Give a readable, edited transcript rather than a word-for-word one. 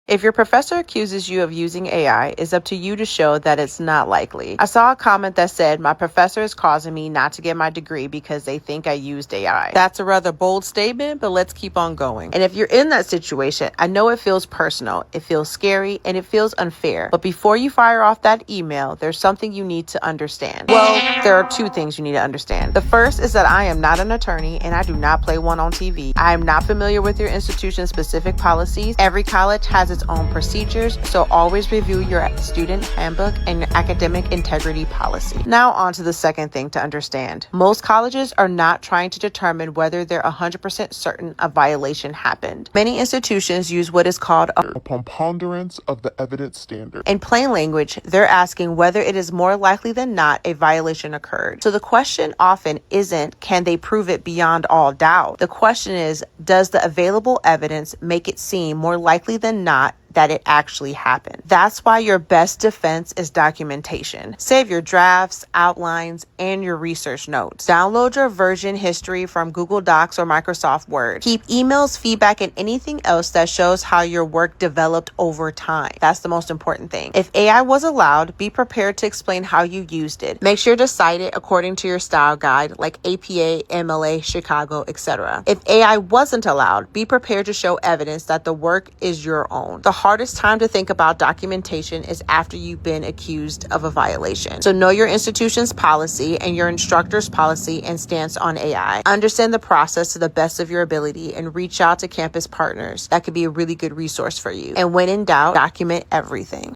If your professor accuses you of using AI, it's up to you to show that it's not likely. I saw a comment that said, "My professor is causing me not to get my degree because they think I used AI." That's a rather bold statement, but let's keep on going. And if you're in that situation, I know it feels personal, it feels scary, and it feels unfair. But before you fire off that email, there's something you need to understand. Well, there are two things you need to understand. The first is that I am not an attorney and I do not play one on TV. I am not familiar with your institution's specific policies. Every college has its own procedures, so always review your student handbook and your academic integrity policy. Now on to the second thing to understand. Most colleges are not trying to determine whether they're 100% certain a violation happened. Many institutions use what is called a preponderance of the evidence standard. In plain language, they're asking whether it is more likely than not a violation occurred. So the question often isn't, can they prove it beyond all doubt? The question is, does the available evidence make it seem more likely than not that it actually happened? That's why your best defense is documentation. Save your drafts, outlines, and your research notes. Download your version history from Google Docs or Microsoft Word. Keep emails, feedback, and anything else that shows how your work developed over time. That's the most important thing. If AI was allowed, be prepared to explain how you used it. Make sure to cite it according to your style guide like APA, MLA, Chicago, etc. If AI wasn't allowed, be prepared to show evidence that the work is your own. The hardest time to think about documentation is after you've been accused of a violation. So know your institution's policy and your instructor's policy and stance on AI. Understand the process to the best of your ability and reach out to campus partners. That could be a really good resource for you. And when in doubt, document everything.